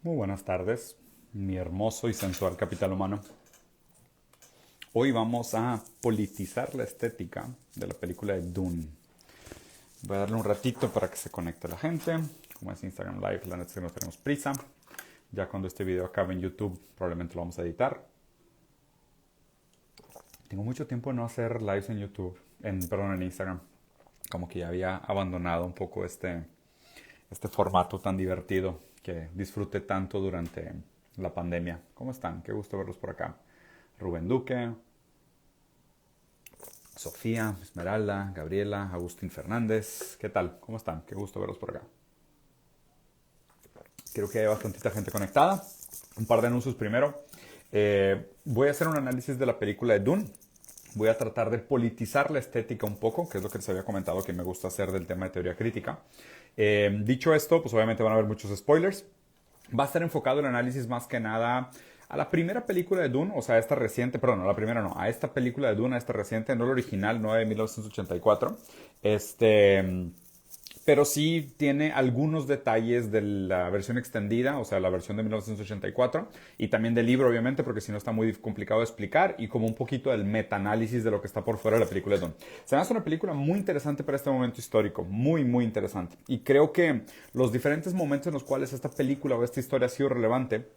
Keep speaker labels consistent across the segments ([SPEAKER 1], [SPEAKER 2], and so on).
[SPEAKER 1] Muy buenas tardes, mi hermoso y sensual capital humano. Hoy vamos a politizar la estética de la película de Dune. Voy a darle un ratito para que se conecte la gente. Como es Instagram Live, la neta es que no tenemos prisa. Ya cuando este video acabe en YouTube, probablemente lo vamos a editar. Tengo mucho tiempo de no hacer lives en YouTube, en Instagram. Como que ya había abandonado un poco este formato tan divertido que disfruté tanto durante la pandemia. ¿Cómo están? Qué gusto verlos por acá. Rubén Duque, Sofía, Esmeralda, Gabriela, Agustín Fernández. ¿Qué tal? ¿Cómo están? Qué gusto verlos por acá. Creo que hay bastantita gente conectada. Un par de anuncios primero. Voy a hacer un análisis de la película de Dune. Voy a tratar de politizar la estética un poco, que es lo que les había comentado que me gusta hacer del tema de teoría crítica. Dicho esto, pues obviamente van a haber muchos spoilers. Va a estar enfocado el análisis más que nada a la primera película de Dune, o sea, a esta reciente, perdón, a la primera no, a esta película de Dune, a esta reciente, no la original, no de 1984. Pero sí tiene algunos detalles de la versión extendida, o sea, la versión de 1984, y también del libro, obviamente, porque si no está muy complicado de explicar, y como un poquito del metaanálisis de lo que está por fuera de la película de Dune. Se me hace una película muy interesante para este momento histórico, muy, muy interesante. Y creo que los diferentes momentos en los cuales esta película o esta historia ha sido relevante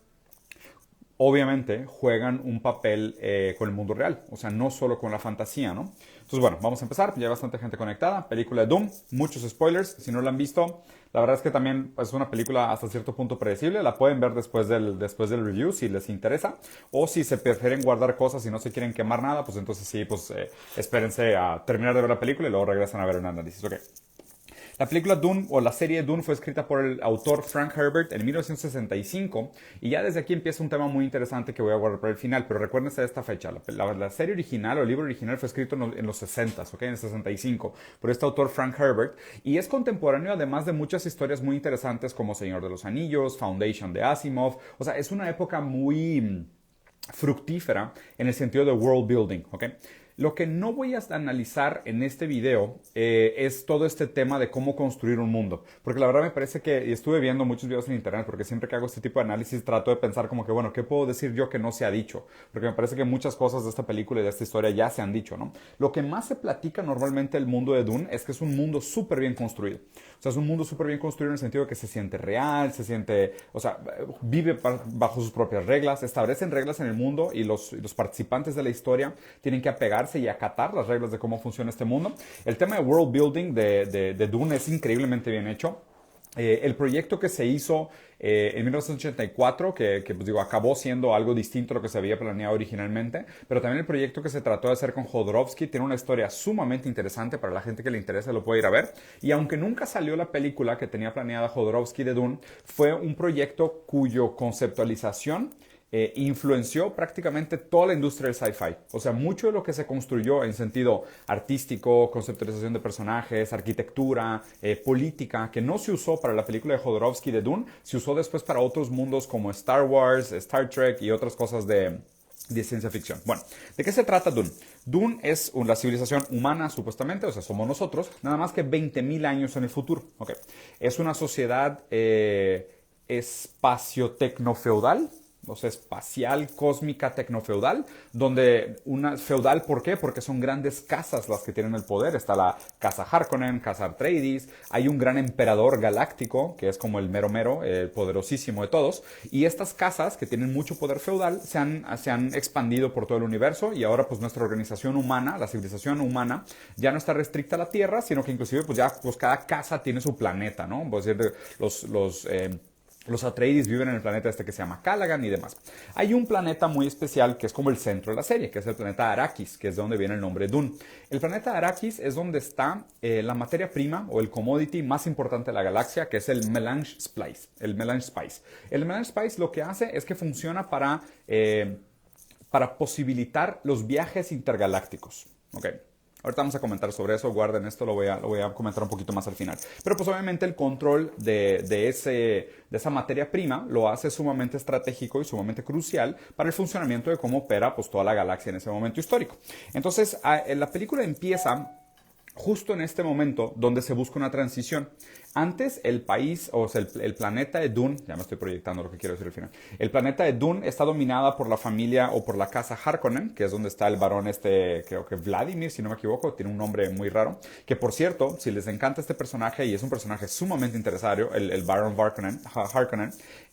[SPEAKER 1] obviamente juegan un papel con el mundo real, o sea, no solo con la fantasía, ¿no? Entonces, bueno, vamos a empezar, ya hay bastante gente conectada, película de Doom, muchos spoilers, si no la han visto, la verdad es que también es una película hasta cierto punto predecible, la pueden ver después del review si les interesa, o si se prefieren guardar cosas y no se quieren quemar nada, pues entonces sí, pues espérense a terminar de ver la película y luego regresan a ver un análisis, ok. La película Dune o la serie Dune fue escrita por el autor Frank Herbert en 1965 y ya desde aquí empieza un tema muy interesante que voy a guardar para el final, pero recuérdense de esta fecha. La serie original o el libro original fue escrito en los 60, ¿ok? En el 65 por este autor Frank Herbert y es contemporáneo además de muchas historias muy interesantes como Señor de los Anillos, Foundation de Asimov. O sea, es una época muy fructífera en el sentido de world building, ¿ok? Lo que no voy a analizar en este video es todo este tema de cómo construir un mundo. Porque la verdad me parece que, y estuve viendo muchos videos en internet, porque siempre que hago este tipo de análisis trato de pensar como que, bueno, ¿qué puedo decir yo que no se ha dicho? Porque me parece que muchas cosas de esta película y de esta historia ya se han dicho, ¿no? Lo que más se platica normalmente del mundo de Dune es que es un mundo súper bien construido. O sea, es un mundo súper bien construido en el sentido de que se siente real, se siente, o sea, vive bajo sus propias reglas, establecen reglas en el mundo y los participantes de la historia tienen que apegar y acatar las reglas de cómo funciona este mundo. El tema de world building de Dune es increíblemente bien hecho. El proyecto que se hizo en 1984, que pues digo, acabó siendo algo distinto a lo que se había planeado originalmente, pero también el proyecto que se trató de hacer con Jodorowsky tiene una historia sumamente interesante para la gente que le interesa, lo puede ir a ver. Y aunque nunca salió la película que tenía planeada Jodorowsky de Dune, fue un proyecto cuyo conceptualización influenció prácticamente toda la industria del sci-fi. O sea, mucho de lo que se construyó en sentido artístico, conceptualización de personajes, arquitectura, política, que no se usó para la película de Jodorowsky de Dune, se usó después para otros mundos como Star Wars, Star Trek y otras cosas de ciencia ficción. Bueno, ¿de qué se trata Dune? Dune es la civilización humana, supuestamente, o sea, somos nosotros, nada más que 20.000 años en el futuro. Okay. Es una sociedad espacio-tecnofeudal, o sea, espacial, cósmica, tecnofeudal, donde una feudal, ¿por qué? Porque son grandes casas las que tienen el poder. Está la casa Harkonnen, casa Atreides, hay un gran emperador galáctico, que es como el mero mero, el poderosísimo de todos, y estas casas, que tienen mucho poder feudal, se han expandido por todo el universo, y ahora pues nuestra organización humana, la civilización humana, ya no está restricta a la Tierra, sino que inclusive pues ya pues cada casa tiene su planeta, ¿no? Pues decir, los Atreides viven en el planeta este que se llama Calagan y demás. Hay un planeta muy especial que es como el centro de la serie, que es el planeta Arrakis, que es de donde viene el nombre Dune. El planeta Arrakis es donde está la materia prima o el commodity más importante de la galaxia, que es el Melange Spice. El Melange Spice. El Melange Spice lo que hace es que funciona para posibilitar los viajes intergalácticos. ¿Okay? Ahorita vamos a comentar sobre eso, guarden esto, lo voy a comentar un poquito más al final. Pero pues obviamente el control de esa materia prima lo hace sumamente estratégico y sumamente crucial para el funcionamiento de cómo opera pues toda la galaxia en ese momento histórico. Entonces, la película empieza justo en este momento donde se busca una transición. Antes el país, o sea, el planeta de Dune, ya me estoy proyectando lo que quiero decir al final, el planeta de Dune está dominada por la familia o por la casa Harkonnen, que es donde está el varón creo que Vladimir, si no me equivoco, tiene un nombre muy raro, que por cierto, si les encanta este personaje, y es un personaje sumamente interesante, el Baron Harkonnen,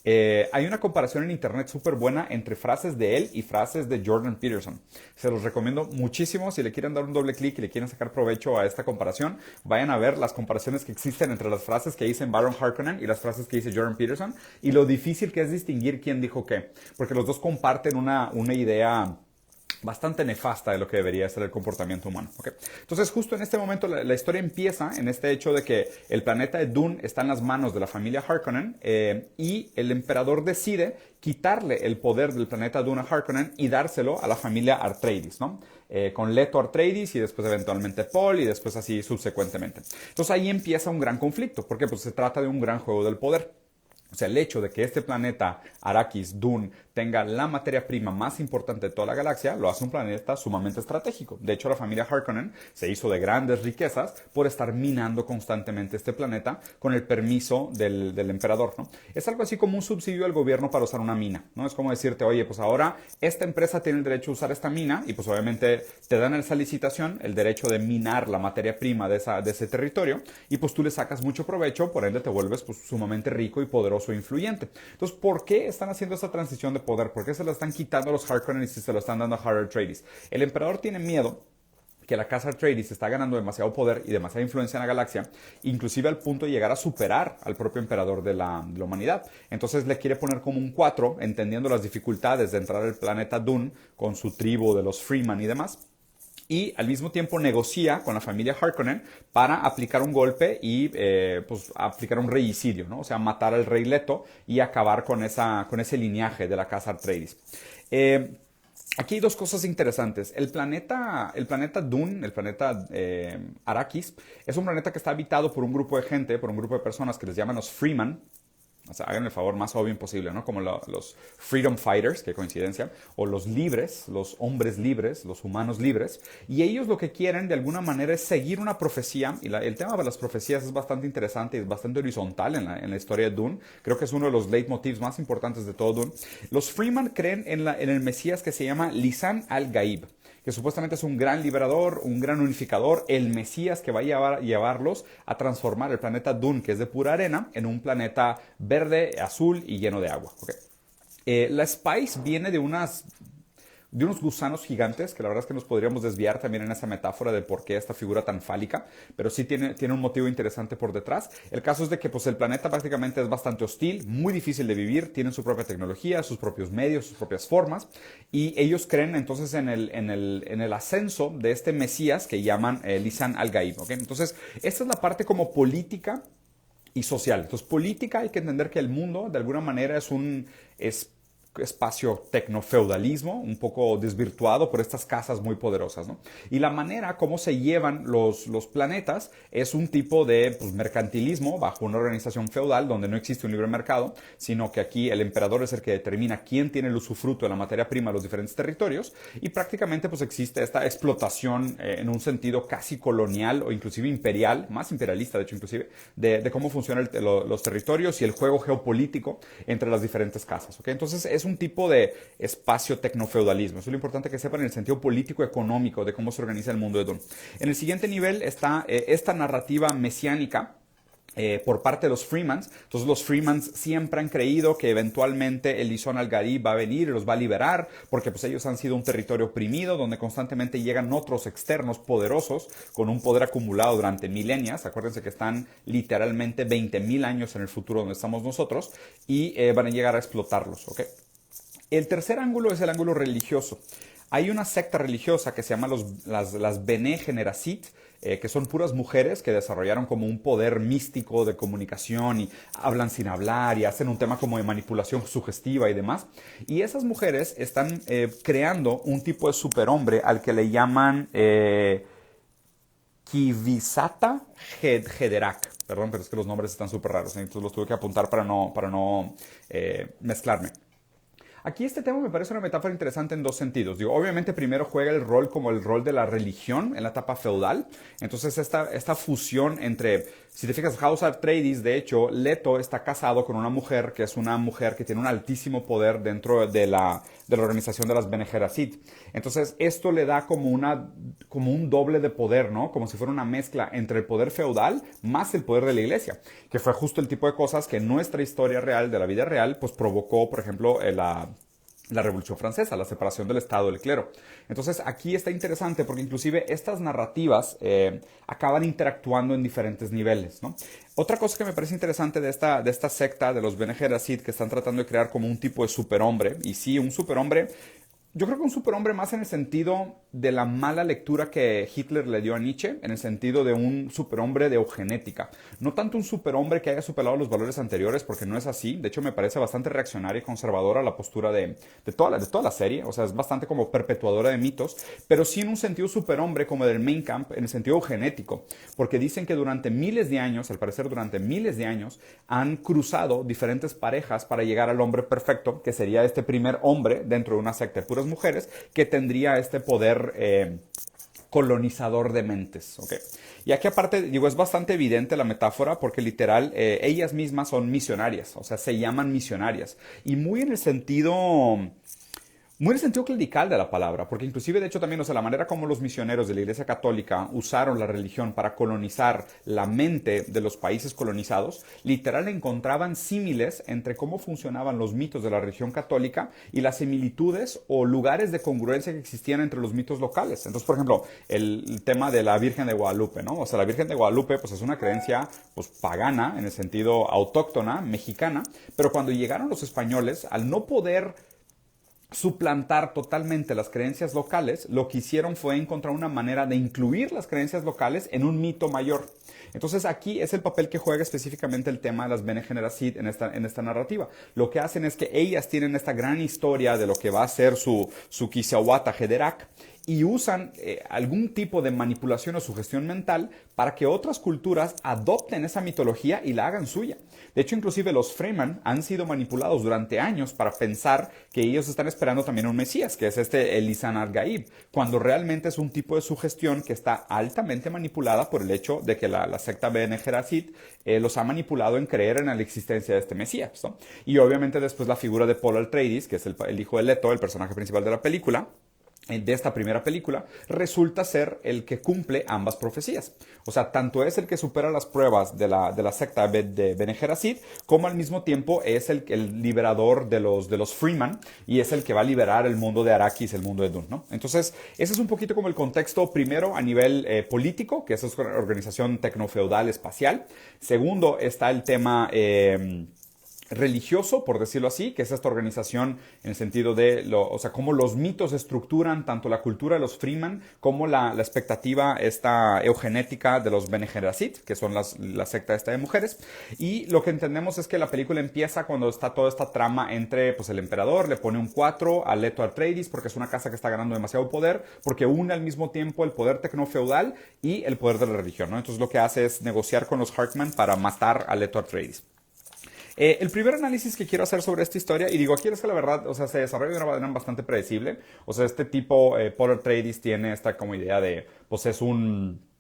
[SPEAKER 1] hay una comparación en internet súper buena entre frases de él y frases de Jordan Peterson. Se los recomiendo muchísimo. Si le quieren dar un doble clic y le quieren sacar provecho a esta comparación, vayan a ver las comparaciones que existen entre las frases que dicen Baron Harkonnen y las frases que dice Jordan Peterson y lo difícil que es distinguir quién dijo qué. Porque los dos comparten una idea bastante nefasta de lo que debería ser el comportamiento humano. ¿Okay? Entonces, justo en este momento, la historia empieza en este hecho de que el planeta de Dune está en las manos de la familia Harkonnen y el emperador decide quitarle el poder del planeta Dune a Harkonnen y dárselo a la familia Atreides, ¿no? Con Leto Atreides y después eventualmente Paul y después así subsecuentemente. Entonces ahí empieza un gran conflicto, porque pues, se trata de un gran juego del poder. O sea, el hecho de que este planeta, Arrakis, Dune, tenga la materia prima más importante de toda la galaxia, lo hace un planeta sumamente estratégico. De hecho, la familia Harkonnen se hizo de grandes riquezas por estar minando constantemente este planeta con el permiso del emperador, ¿no? Es algo así como un subsidio al gobierno para usar una mina, ¿no? Es como decirte, oye, pues ahora esta empresa tiene el derecho a usar esta mina y pues obviamente te dan esa licitación el derecho de minar la materia prima de ese territorio y pues tú le sacas mucho provecho, por ende te vuelves pues sumamente rico y poderoso e influyente. Entonces, ¿por qué están haciendo esta transición de poder? ¿Por qué se la están quitando a los Harkonnen y se lo están dando a Harold Atreides? El emperador tiene miedo que la casa Atreides está ganando demasiado poder y demasiada influencia en la galaxia, inclusive al punto de llegar a superar al propio emperador de la humanidad. Entonces le quiere poner como un 4, entendiendo las dificultades de entrar al planeta Dune con su tribu de los Freeman y demás. Y al mismo tiempo negocia con la familia Harkonnen para aplicar un golpe y pues aplicar un regicidio, ¿no? O sea, matar al rey Leto y acabar con ese linaje de la casa Atreides. Aquí hay dos cosas interesantes. El planeta Dune, el planeta Arrakis, es un planeta que está habitado por un grupo de gente, por un grupo de personas que les llaman los Freeman. O sea, hagan el favor más obvio imposible, ¿no? Como los freedom fighters, qué coincidencia, o los libres, los hombres libres, los humanos libres. Y ellos lo que quieren de alguna manera es seguir una profecía. Y el tema de las profecías es bastante interesante y es bastante horizontal en la historia de Dune. Creo que es uno de los leitmotivs más importantes de todo Dune. Los Freeman creen en el Mesías que se llama Lisan al-Gaib, que supuestamente es un gran liberador, un gran unificador, el Mesías que va a llevarlos a transformar el planeta Dune, que es de pura arena, en un planeta verde, azul y lleno de agua. Okay. La Spice viene de unos gusanos gigantes, que la verdad es que nos podríamos desviar también en esa metáfora de por qué esta figura tan fálica, pero sí tiene un motivo interesante por detrás. El caso es de que pues, el planeta prácticamente es bastante hostil, muy difícil de vivir, tienen su propia tecnología, sus propios medios, sus propias formas, y ellos creen entonces en el ascenso de este Mesías que llaman Lisan al-Gaib. ¿Okay? Entonces, esta es la parte como política y social. Entonces, política hay que entender que el mundo de alguna manera es espacio tecnofeudalismo, un poco desvirtuado por estas casas muy poderosas, ¿no? Y la manera como se llevan los planetas es un tipo de pues, mercantilismo bajo una organización feudal donde no existe un libre mercado, sino que aquí el emperador es el que determina quién tiene el usufructo de la materia prima de los diferentes territorios y prácticamente pues existe esta explotación en un sentido casi colonial o inclusive imperial, más imperialista de hecho inclusive, de cómo funcionan los territorios y el juego geopolítico entre las diferentes casas, ¿ok? Entonces es un tipo de espacio tecnofeudalismo. Eso es lo importante que sepan en el sentido político-económico de cómo se organiza el mundo de Dune. En el siguiente nivel está esta narrativa mesiánica por parte de los Freemans. Entonces los Freemans siempre han creído que eventualmente el Lisan al-Gaib va a venir y los va a liberar porque pues ellos han sido un territorio oprimido donde constantemente llegan otros externos poderosos con un poder acumulado durante milenias. Acuérdense que están literalmente 20,000 años en el futuro donde estamos nosotros y van a llegar a explotarlos, ¿ok? El tercer ángulo es el ángulo religioso. Hay una secta religiosa que se llama las Bene Gesserit, que son puras mujeres que desarrollaron como un poder místico de comunicación y hablan sin hablar y hacen un tema como de manipulación sugestiva y demás. Y esas mujeres están creando un tipo de superhombre al que le llaman Kwisatz Haderach. Perdón, pero es que los nombres están súper raros, entonces los tuve que apuntar para no mezclarme. Aquí este tema me parece una metáfora interesante en dos sentidos. Digo, obviamente primero juega el rol como el rol de la religión en la etapa feudal. Entonces esta fusión entre, si te fijas, House Atreides, de hecho, Leto está casado con una mujer que es una mujer que tiene un altísimo poder dentro de la organización de las Bene Gesserit. Entonces esto le da como un doble de poder, ¿no? Como si fuera una mezcla entre el poder feudal más el poder de la iglesia, que fue justo el tipo de cosas que nuestra historia real, de la vida real, pues provocó, por ejemplo, la Revolución Francesa, la separación del Estado del clero. Entonces aquí está interesante porque inclusive estas narrativas acaban interactuando en diferentes niveles, ¿no? Otra cosa que me parece interesante de esta secta de los Bene Gesserit, que están tratando de crear como un tipo de superhombre, y sí, un superhombre. Yo creo que un superhombre más en el sentido de la mala lectura que Hitler le dio a Nietzsche, en el sentido de un superhombre de eugenética. No tanto un superhombre que haya superado los valores anteriores, porque no es así. De hecho, me parece bastante reaccionaria y conservadora la postura de toda la serie. O sea, es bastante como perpetuadora de mitos, pero sí en un sentido superhombre como del Mein Kampf, en el sentido eugenético. Porque dicen que durante miles de años, al parecer durante miles de años, han cruzado diferentes parejas para llegar al hombre perfecto, que sería este primer hombre dentro de una secta de puras mujeres, que tendría este poder colonizador de mentes, ¿ok? Y aquí aparte, digo, es bastante evidente la metáfora porque literal, ellas mismas son misionarias, o sea, se llaman misionarias. Y muy en el sentido clerical de la palabra, porque inclusive de hecho también, o sea, la manera como los misioneros de la Iglesia Católica usaron la religión para colonizar la mente de los países colonizados, literal encontraban símiles entre cómo funcionaban los mitos de la religión católica y las similitudes o lugares de congruencia que existían entre los mitos locales. Entonces, por ejemplo, el tema de la Virgen de Guadalupe, ¿no? O sea, la Virgen de Guadalupe pues es una creencia pues pagana, en el sentido autóctona, mexicana, pero cuando llegaron los españoles, al no poder suplantar totalmente las creencias locales, lo que hicieron fue encontrar una manera de incluir las creencias locales en un mito mayor. Entonces aquí es el papel que juega específicamente el tema de las Bene Gesserit en esta narrativa. Lo que hacen es que ellas tienen esta gran historia de lo que va a ser su Quixiahuata Hederak, y usan algún tipo de manipulación o sugestión mental para que otras culturas adopten esa mitología y la hagan suya. De hecho, inclusive los Fremen han sido manipulados durante años para pensar que ellos están esperando también un Mesías, que es el Lisan al-Gaib, cuando realmente es un tipo de sugestión que está altamente manipulada por el hecho de que la secta Bene Gesserit los ha manipulado en creer en la existencia de este Mesías, ¿no? Y obviamente después la figura de Paul Atreides, que es el hijo de Leto, el personaje principal de la película, de esta primera película, resulta ser el que cumple ambas profecías. O sea, tanto es el que supera las pruebas de la secta de Bene Gesserit, como al mismo tiempo es el liberador de los Freeman, y es el que va a liberar el mundo de Arrakis, el mundo de Dune, ¿no? Entonces, ese es un poquito como el contexto, primero, a nivel político, que es una organización tecnofeudal espacial. Segundo, está el tema religioso, por decirlo así, que es esta organización en el sentido de, o sea, cómo los mitos estructuran tanto la cultura de los Freeman como la expectativa esta eugenética de los Bene Gesserit, que son la secta esta de mujeres. Y lo que entendemos es que la película empieza cuando está toda esta trama entre, pues, el emperador le pone un 4 a Leto Atreides porque es una casa que está ganando demasiado poder, porque une al mismo tiempo el poder tecnofeudal y el poder de la religión, ¿no? Entonces lo que hace es negociar con los Harkman para matar a Leto Atreides. El primer análisis que quiero hacer sobre esta historia, y digo, aquí es que la verdad, o sea, se desarrolla de una manera bastante predecible. O sea, este tipo, Paul Atreides, tiene esta como idea de, pues es un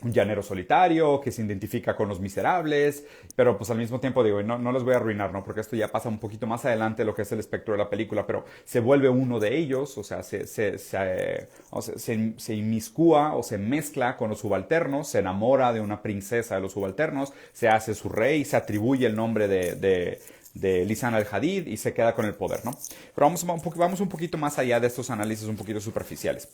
[SPEAKER 1] llanero solitario que se identifica con los miserables, pero pues al mismo tiempo digo, no les voy a arruinar, ¿no? Porque esto ya pasa un poquito más adelante lo que es el espectro de la película, pero se vuelve uno de ellos, o sea, se inmiscúa o se mezcla con los subalternos, se enamora de una princesa de los subalternos, se hace su rey, se atribuye el nombre de Lisan al-Hadid y se queda con el poder, ¿no? Pero vamos un poquito más allá de estos análisis un poquito superficiales.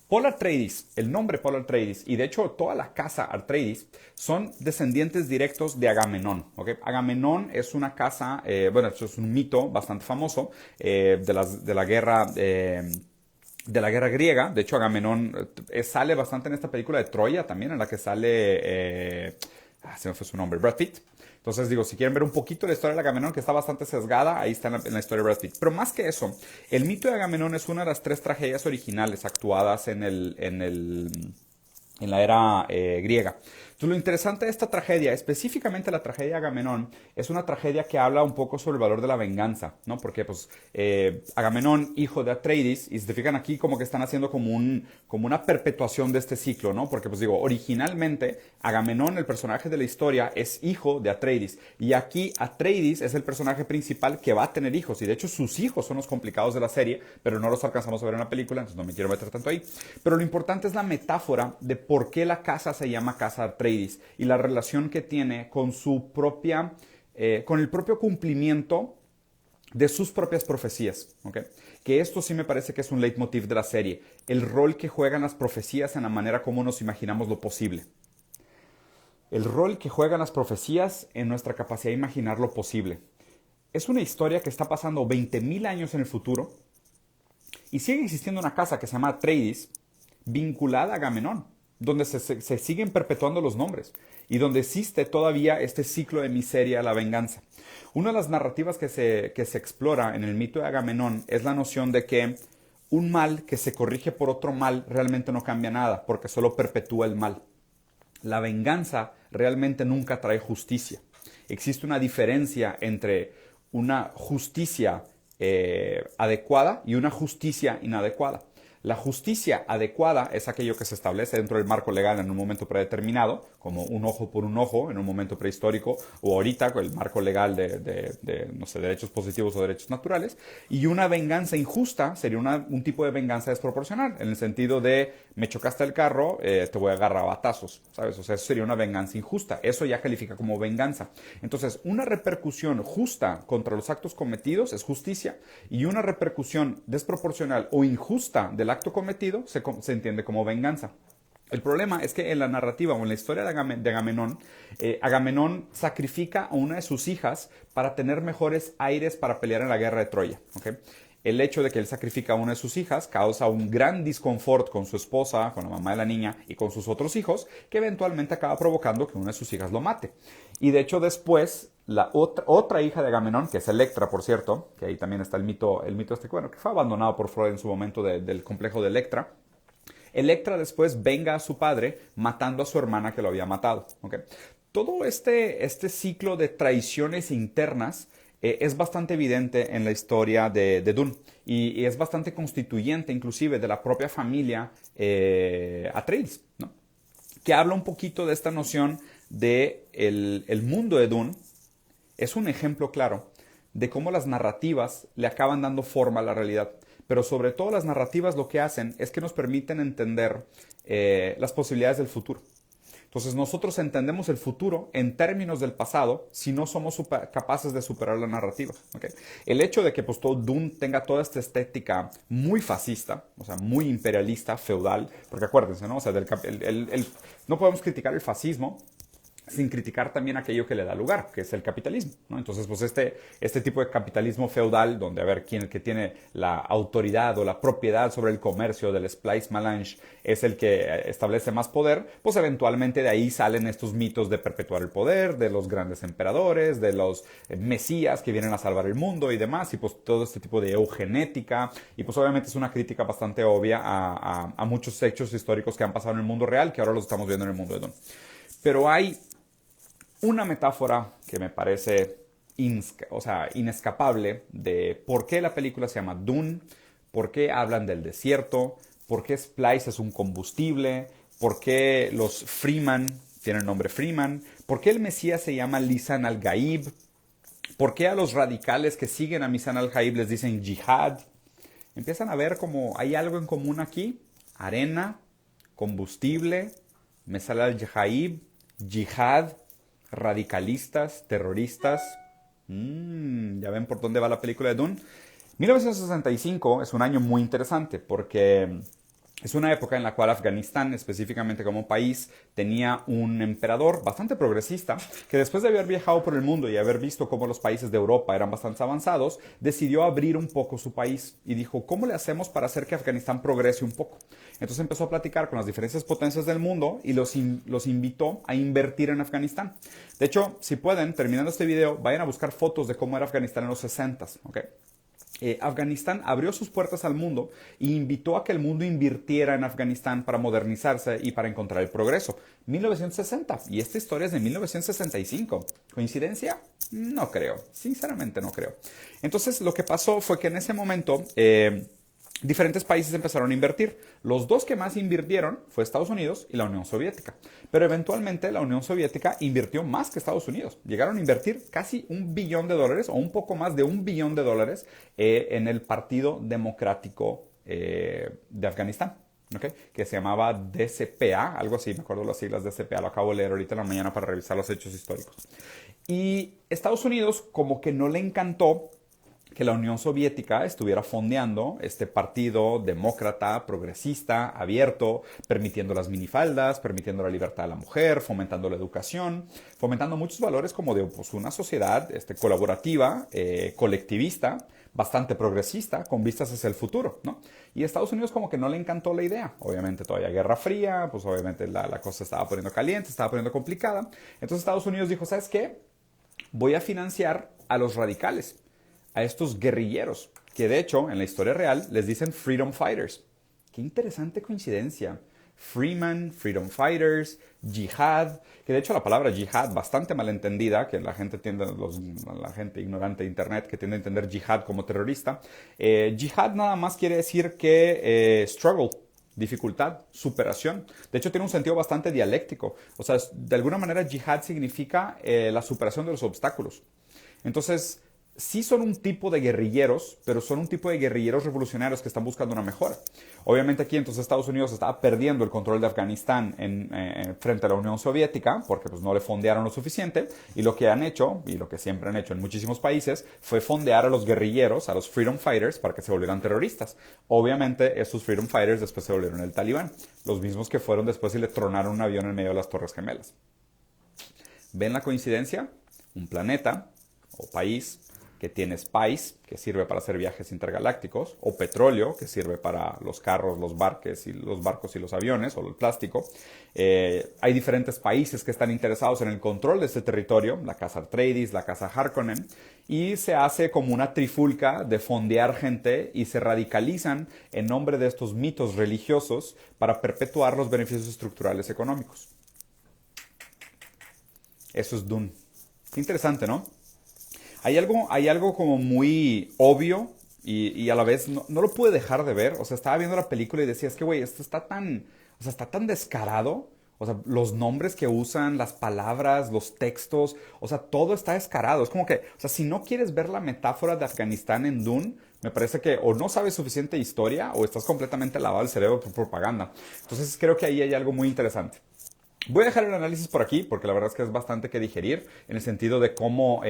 [SPEAKER 1] Paul Atreides, el nombre Paul Atreides, y de hecho toda la casa Atreides, son descendientes directos de Agamenón, ¿okay? Agamenón es una casa, bueno, esto es un mito bastante famoso de la guerra griega. De hecho, Agamenón sale bastante en esta película de Troya también, en la que sale, se me fue su nombre, Brad Pitt. Entonces, digo, si quieren ver un poquito la historia de Agamenón, que está bastante sesgada, ahí está en la historia de Brad Pitt. Pero más que eso, el mito de Agamenón es una de las 3 tragedias originales actuadas en la era griega. Entonces, lo interesante de esta tragedia, específicamente la tragedia de Agamenón, es una tragedia que habla un poco sobre el valor de la venganza, ¿no? Porque, pues, Agamenón, hijo de Atreides, y si te fijan aquí como que están haciendo como una perpetuación de este ciclo, ¿no? Porque, pues digo, originalmente Agamenón, el personaje de la historia, es hijo de Atreides, y aquí Atreides es el personaje principal que va a tener hijos, y de hecho sus hijos son los complicados de la serie, pero no los alcanzamos a ver en la película, entonces no me quiero meter tanto ahí. Pero lo importante es la metáfora de por qué la casa se llama Casa Atreides y la relación que tiene con su propia, con el propio cumplimiento de sus propias profecías, ¿ok? Que esto sí me parece que es un leitmotiv de la serie, el rol que juegan las profecías en la manera como nos imaginamos lo posible. El rol que juegan las profecías en nuestra capacidad de imaginar lo posible. Es una historia que está pasando 20.000 años en el futuro y sigue existiendo una casa que se llama Atreides vinculada a Agamenón, donde se siguen perpetuando los nombres y donde existe todavía este ciclo de miseria, la venganza. Una de las narrativas que se explora en el mito de Agamenón es la noción de que un mal que se corrige por otro mal realmente no cambia nada, porque solo perpetúa el mal. La venganza realmente nunca trae justicia. Existe una diferencia entre una justicia adecuada y una justicia inadecuada. La justicia adecuada es aquello que se establece dentro del marco legal en un momento predeterminado, como un ojo por un ojo en un momento prehistórico, o ahorita con el marco legal de no sé, derechos positivos o derechos naturales. Y una venganza injusta sería un tipo de venganza desproporcional, en el sentido de me chocaste el carro, te voy a agarrar a batazos, ¿sabes? O sea, eso sería una venganza injusta. Eso ya califica como venganza. Entonces, una repercusión justa contra los actos cometidos es justicia, y una repercusión desproporcional o injusta del acto cometido se entiende como venganza. El problema es que en la narrativa o en la historia de Agamenón, Agamenón sacrifica a una de sus hijas para tener mejores aires para pelear en la guerra de Troya, ¿okay? El hecho de que él sacrifica a una de sus hijas causa un gran disconfort con su esposa, con la mamá de la niña y con sus otros hijos, que eventualmente acaba provocando que una de sus hijas lo mate. Y de hecho después, la otra hija de Agamenón, que es Electra, por cierto, que ahí también está el mito este, bueno, que fue abandonado por Freud en su momento del complejo de Electra. Electra después venga a su padre matando a su hermana que lo había matado, ¿okay? Todo este ciclo de traiciones internas es bastante evidente en la historia de Dune y es bastante constituyente inclusive de la propia familia Atreides, ¿no? Que habla un poquito de esta noción de el mundo de Dune. Es un ejemplo claro de cómo las narrativas le acaban dando forma a la realidad. Pero sobre todo las narrativas lo que hacen es que nos permiten entender las posibilidades del futuro. Entonces nosotros entendemos el futuro en términos del pasado si no somos capaces de superar la narrativa, ¿okay? El hecho de que pues, todo Dune tenga toda esta estética muy fascista, o sea, muy imperialista, feudal, porque acuérdense, ¿no? O sea, no podemos criticar el fascismo sin criticar también aquello que le da lugar, que es el capitalismo, ¿no? Entonces, pues este tipo de capitalismo feudal, donde a ver quién el que tiene la autoridad o la propiedad sobre el comercio del splice melange es el que establece más poder, pues eventualmente de ahí salen estos mitos de perpetuar el poder, de los grandes emperadores, de los mesías que vienen a salvar el mundo y demás, y pues todo este tipo de eugenética, y pues obviamente es una crítica bastante obvia a muchos hechos históricos que han pasado en el mundo real, que ahora los estamos viendo en el mundo de Dune. Pero hay una metáfora que me parece inescapable de por qué la película se llama Dune, por qué hablan del desierto, por qué Splice es un combustible, por qué los Freeman tienen el nombre Freeman, por qué el Mesías se llama Lisan al-Gaib, por qué a los radicales que siguen a Lisan al-Gaib les dicen Jihad. Empiezan a ver como hay algo en común aquí: arena, combustible, Mesal al-Gaib, Jihad, radicalistas, terroristas. Ya ven por dónde va la película de Dune. 1965 es un año muy interesante porque es una época en la cual Afganistán, específicamente como país, tenía un emperador bastante progresista que después de haber viajado por el mundo y haber visto cómo los países de Europa eran bastante avanzados, decidió abrir un poco su país y dijo, ¿cómo le hacemos para hacer que Afganistán progrese un poco? Entonces empezó a platicar con las diferentes potencias del mundo y los invitó a invertir en Afganistán. De hecho, si pueden, terminando este video, vayan a buscar fotos de cómo era Afganistán en los 60s, ¿ok? Afganistán abrió sus puertas al mundo e invitó a que el mundo invirtiera en Afganistán para modernizarse y para encontrar el progreso. 1960, y esta historia es de 1965. ¿Coincidencia? No creo, sinceramente no creo. Entonces lo que pasó fue que en ese momento diferentes países empezaron a invertir. Los dos que más invirtieron fue Estados Unidos y la Unión Soviética. Pero eventualmente la Unión Soviética invirtió más que Estados Unidos. Llegaron a invertir casi $1 billón o un poco más de $1 billón en el Partido Democrático de Afganistán. ¿Okay? Que se llamaba DCPA, algo así, me acuerdo las siglas DCPA, lo acabo de leer ahorita en la mañana para revisar los hechos históricos. Y Estados Unidos como que no le encantó que la Unión Soviética estuviera fondeando este partido demócrata, progresista, abierto, permitiendo las minifaldas, permitiendo la libertad de la mujer, fomentando la educación, fomentando muchos valores como de pues, una sociedad colaborativa, colectivista, bastante progresista, con vistas hacia el futuro, ¿no? Y a Estados Unidos como que no le encantó la idea. Obviamente todavía Guerra Fría, pues obviamente la cosa se estaba poniendo caliente, se estaba poniendo complicada. Entonces Estados Unidos dijo, ¿sabes qué? Voy a financiar a los radicales, a estos guerrilleros, que de hecho en la historia real les dicen Freedom Fighters. Qué interesante coincidencia. Freeman, Freedom Fighters, Jihad, que de hecho la palabra Jihad, bastante malentendida, que la gente la gente ignorante de internet que tiende a entender Jihad como terrorista. Jihad nada más quiere decir que struggle, dificultad, superación. De hecho, tiene un sentido bastante dialéctico. O sea, de alguna manera, Jihad significa la superación de los obstáculos. Entonces, sí son un tipo de guerrilleros, pero son un tipo de guerrilleros revolucionarios que están buscando una mejora. Obviamente aquí entonces Estados Unidos estaba perdiendo el control de Afganistán frente a la Unión Soviética, porque pues, no le fondearon lo suficiente, y lo que han hecho, y lo que siempre han hecho en muchísimos países, fue fondear a los guerrilleros, a los Freedom Fighters, para que se volvieran terroristas. Obviamente esos Freedom Fighters después se volvieron el Talibán, los mismos que fueron después y le tronaron un avión en medio de las Torres Gemelas. ¿Ven la coincidencia? Un planeta o país que tiene spice, que sirve para hacer viajes intergalácticos, o petróleo, que sirve para los carros, los barcos y los aviones, o el plástico. Hay diferentes países que están interesados en el control de este territorio, la Casa Atreides, la Casa Harkonnen, y se hace como una trifulca de fondear gente y se radicalizan en nombre de estos mitos religiosos para perpetuar los beneficios estructurales económicos. Eso es Dune. Qué interesante, ¿no? Hay algo como muy obvio y a la vez no lo pude dejar de ver. O sea, estaba viendo la película y decía, es que, güey, esto está tan descarado. O sea, los nombres que usan, las palabras, los textos, o sea, todo está descarado. Es como que, o sea, si no quieres ver la metáfora de Afganistán en Dune, me parece que o no sabes suficiente historia o estás completamente lavado el cerebro por propaganda. Entonces creo que ahí hay algo muy interesante. Voy a dejar el análisis por aquí porque la verdad es que es bastante que digerir en el sentido de cómo,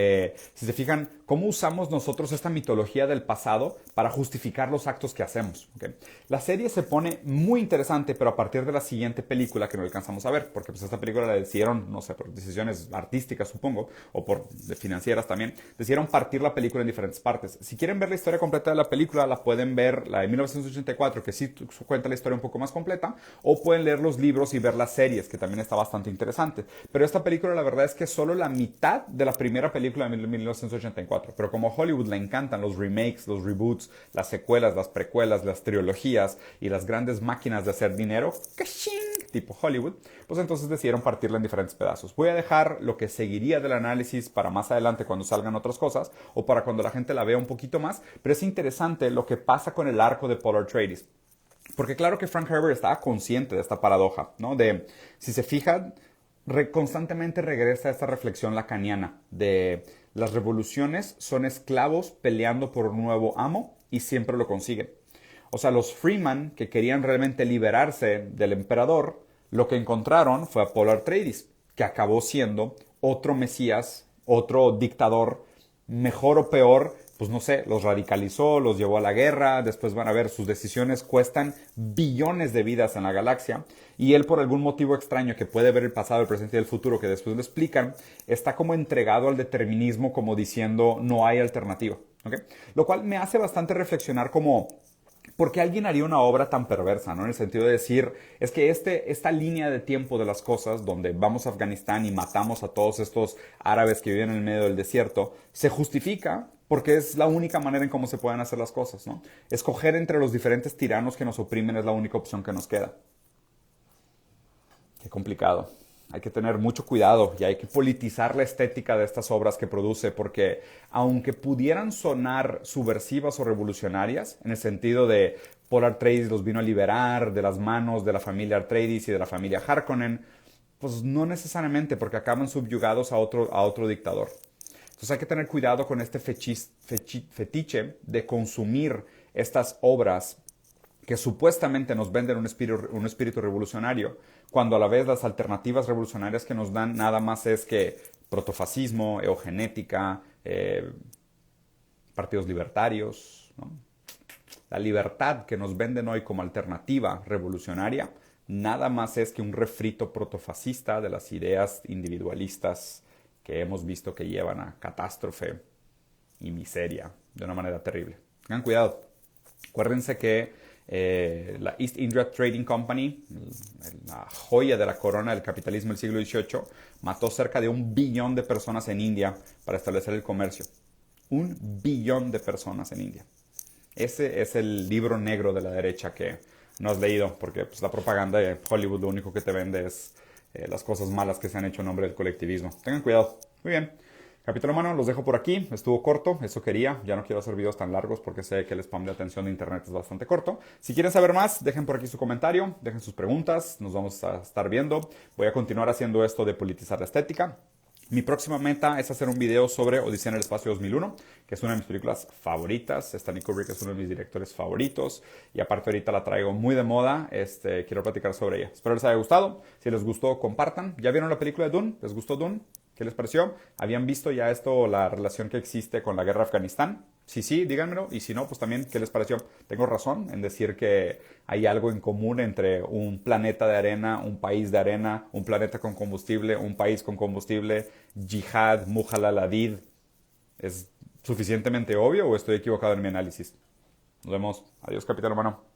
[SPEAKER 1] si se fijan, cómo usamos nosotros esta mitología del pasado para justificar los actos que hacemos. ¿Okay? La serie se pone muy interesante, pero a partir de la siguiente película que no alcanzamos a ver, porque pues esta película la decidieron, no sé, por decisiones artísticas supongo, o por financieras también, decidieron partir la película en diferentes partes. Si quieren ver la historia completa de la película, la pueden ver, la de 1984, que sí cuenta la historia un poco más completa, o pueden leer los libros y ver las series, que también está bastante interesante. Pero esta película la verdad es que es solo la mitad de la primera película de 1984. Pero como a Hollywood le encantan los remakes, los reboots, las secuelas, las precuelas, las trilogías y las grandes máquinas de hacer dinero, ¡caching! Tipo Hollywood, pues entonces decidieron partirla en diferentes pedazos. Voy a dejar lo que seguiría del análisis para más adelante cuando salgan otras cosas o para cuando la gente la vea un poquito más, pero es interesante lo que pasa con el arco de Polar Atreides. Porque claro que Frank Herbert estaba consciente de esta paradoja, ¿no? De, si se fijan, constantemente regresa a esta reflexión lacaniana de las revoluciones son esclavos peleando por un nuevo amo y siempre lo consiguen. O sea, los Freeman que querían realmente liberarse del emperador, lo que encontraron fue a Polar Atreides, que acabó siendo otro mesías, otro dictador, mejor o peor, pues no sé, los radicalizó, los llevó a la guerra, después van a ver, sus decisiones cuestan billones de vidas en la galaxia, y él por algún motivo extraño que puede ver el pasado, el presente y el futuro, que después lo explican, está como entregado al determinismo, como diciendo no hay alternativa, ¿okay? Lo cual me hace bastante reflexionar como, ¿por qué alguien haría una obra tan perversa? ¿No? En el sentido de decir, es que esta línea de tiempo de las cosas, donde vamos a Afganistán y matamos a todos estos árabes que viven en el medio del desierto, se justifica porque es la única manera en cómo se pueden hacer las cosas, ¿no? Escoger entre los diferentes tiranos que nos oprimen es la única opción que nos queda. Qué complicado. Hay que tener mucho cuidado y hay que politizar la estética de estas obras que produce, porque aunque pudieran sonar subversivas o revolucionarias, en el sentido de Paul Atreides los vino a liberar de las manos de la familia Atreides y de la familia Harkonnen, pues no necesariamente, porque acaban subyugados a otro dictador. Entonces hay que tener cuidado con este fetiche de consumir estas obras que supuestamente nos venden un espíritu revolucionario, cuando a la vez las alternativas revolucionarias que nos dan nada más es que protofascismo, eugenética, partidos libertarios, ¿no? La libertad que nos venden hoy como alternativa revolucionaria nada más es que un refrito protofascista de las ideas individualistas que hemos visto que llevan a catástrofe y miseria de una manera terrible. Tengan cuidado. Acuérdense que la East India Trading Company, la joya de la corona del capitalismo del siglo XVIII, mató cerca de 1 billón de personas en India para establecer el comercio. 1 billón de personas en India. Ese es el libro negro de la derecha que no has leído, porque pues, la propaganda de Hollywood lo único que te vende es las cosas malas que se han hecho en nombre del colectivismo. Tengan cuidado. Muy bien. Capítulo humano, los dejo por aquí. Estuvo corto, eso quería. Ya no quiero hacer videos tan largos porque sé que el spam de atención de internet es bastante corto. Si quieren saber más, dejen por aquí su comentario, dejen sus preguntas, nos vamos a estar viendo. Voy a continuar haciendo esto de politizar la estética. Mi próxima meta es hacer un video sobre Odisea en el Espacio 2001, que es una de mis películas favoritas. Stanley Kubrick es uno de mis directores favoritos y aparte ahorita la traigo muy de moda. Quiero platicar sobre ella. Espero les haya gustado. Si les gustó, compartan. ¿Ya vieron la película de Dune? ¿Les gustó Dune? ¿Qué les pareció? ¿Habían visto ya esto, la relación que existe con la guerra de Afganistán? Sí, díganmelo. Y si no, pues también, ¿qué les pareció? Tengo razón en decir que hay algo en común entre un planeta de arena, un país de arena, un planeta con combustible, un país con combustible, yihad, mujaladid. ¿Es suficientemente obvio o estoy equivocado en mi análisis? Nos vemos. Adiós, capitán humano.